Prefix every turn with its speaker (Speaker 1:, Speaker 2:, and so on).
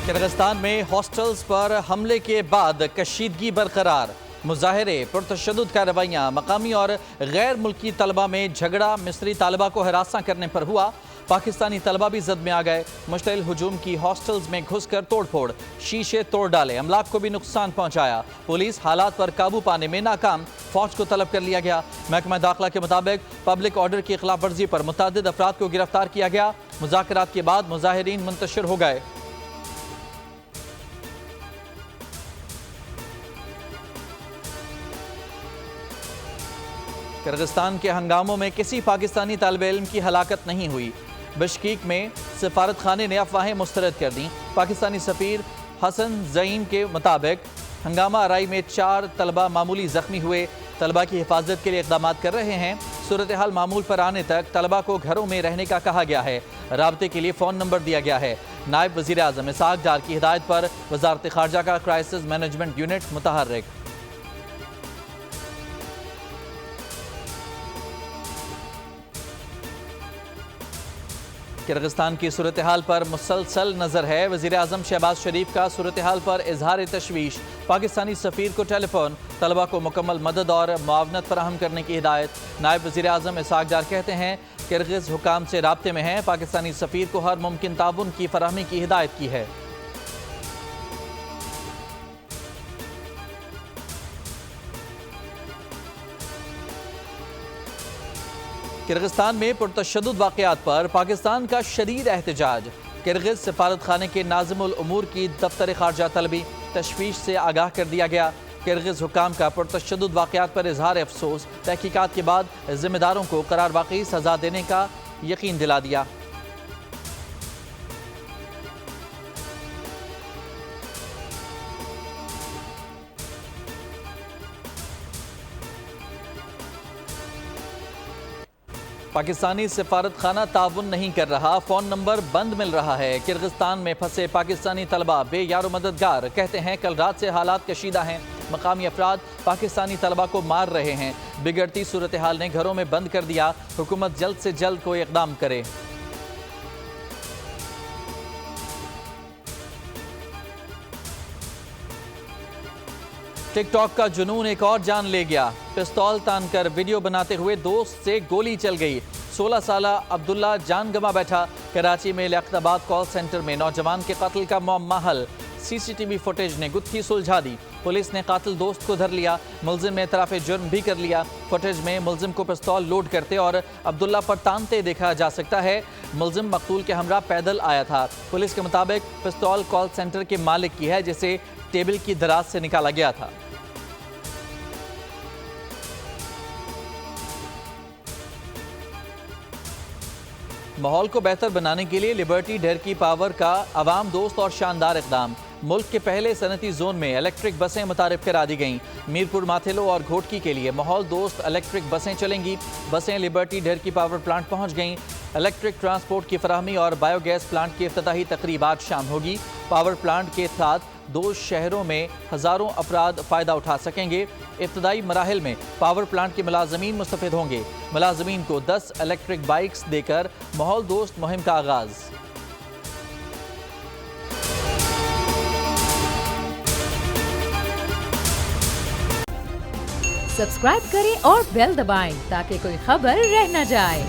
Speaker 1: کرغزستان میں ہاسٹلز پر حملے کے بعد کشیدگی برقرار، مظاہرے، پرتشدد کارروائیاں، مقامی اور غیر ملکی طلبہ میں جھگڑا، مصری طالبہ کو ہراساں کرنے پر ہوا، پاکستانی طلبہ بھی زد میں آ گئے، مشتعل ہجوم کی ہاسٹلز میں گھس کر توڑ پھوڑ، شیشے توڑ ڈالے، املاک کو بھی نقصان پہنچایا، پولیس حالات پر قابو پانے میں ناکام، فوج کو طلب کر لیا گیا۔ محکمہ داخلہ کے مطابق پبلک آرڈر کی خلاف ورزی پر متعدد افراد کو گرفتار کیا گیا، مذاکرات کے بعد مظاہرین منتشر ہو گئے۔ کرغزستان کے ہنگاموں میں کسی پاکستانی طالب علم کی ہلاکت نہیں ہوئی، بشکیک میں سفارت خانے نے افواہیں مسترد کر دیں۔ پاکستانی سفیر حسن زعیم کے مطابق ہنگامہ آرائی میں 4 طلبہ معمولی زخمی ہوئے، طلبہ کی حفاظت کے لیے اقدامات کر رہے ہیں۔ صورتحال معمول پر آنے تک طلبہ کو گھروں میں رہنے کا کہا گیا ہے، رابطے کے لیے فون نمبر دیا گیا ہے۔ نائب وزیر اعظم اسحاق ڈار کی ہدایت پر وزارت خارجہ کا کرائسس مینجمنٹ یونٹ متحرک۔ کرغزستان کی صورتحال پر مسلسل نظر ہے، وزیر اعظم شہباز شریف کا صورتحال پر اظہار تشویش، پاکستانی سفیر کو ٹیلی فون، طلبہ کو مکمل مدد اور معاونت فراہم کرنے کی ہدایت۔ نائب وزیر اعظم اسحاق ڈار کہتے ہیں کرغز حکام سے رابطے میں ہیں، پاکستانی سفیر کو ہر ممکن تعاون کی فراہمی کی ہدایت کی ہے۔ کرغزستان میں پرتشدد واقعات پر پاکستان کا شدید احتجاج، کرغز سفارت خانے کے ناظم الامور کی دفتر خارجہ طلبی، تشویش سے آگاہ کر دیا گیا۔ کرغز حکام کا پرتشدد واقعات پر اظہار افسوس، تحقیقات کے بعد ذمہ داروں کو قرار واقعی سزا دینے کا یقین دلا دیا۔ پاکستانی سفارت خانہ تعاون نہیں کر رہا، فون نمبر بند مل رہا ہے۔ کرغزستان میں پھنسے پاکستانی طلبہ بے یار و مددگار، کہتے ہیں کل رات سے حالات کشیدہ ہیں، مقامی افراد پاکستانی طلبہ کو مار رہے ہیں، بگڑتی صورتحال نے گھروں میں بند کر دیا، حکومت جلد سے جلد کوئی اقدام کرے۔ ٹک ٹاک کا جنون ایک اور جان لے گیا، پستول تان کر ویڈیو بناتے ہوئے دوست سے گولی چل گئی، 16 سالہ عبداللہ جان گما بیٹھا۔ کراچی میں لیاقت آباد کال سینٹر میں نوجوان کے قتل کا معمہ حل، سی سی ٹی وی فوٹیج نے گتھی سلجھا دی، پولیس نے قاتل دوست کو دھر لیا، ملزم نے اعتراف جرم بھی کر لیا۔ فوٹیج میں ملزم کو پستول لوڈ کرتے اور عبداللہ پر تانتے دیکھا جا سکتا ہے، ملزم مقتول کے ہمراہ پیدل آیا تھا۔ پولیس کے مطابق پستول کال سینٹر کے مالک کی ہے، جسے ٹیبل کی دراز سے نکالا گیا تھا۔ ماحول کو بہتر بنانے کے لیے لبرٹی ڈھیرکی پاور کا عوام دوست اور شاندار اقدام، ملک کے پہلے صنعتی زون میں الیکٹرک بسیں متعارف کرا دی گئیں۔ میرپور ماتھیلو اور گھوٹکی کے لیے ماحول دوست الیکٹرک بسیں چلیں گی، بسیں لبرٹی ڈھیرکی پاور پلانٹ پہنچ گئیں۔ الیکٹرک ٹرانسپورٹ کی فراہمی اور بایو گیس پلانٹ کی افتتاحی تقریبات شام ہوگی۔ پاور پلانٹ کے ساتھ 2 شہروں میں ہزاروں افراد فائدہ اٹھا سکیں گے۔ ابتدائی مراحل میں پاور پلانٹ کے ملازمین مستفید ہوں گے، ملازمین کو 10 الیکٹرک بائکس دے کر ماحول دوست مہم کا آغاز۔
Speaker 2: سبسکرائب کریں اور بیل دبائیں تاکہ کوئی خبر رہ نہ جائے۔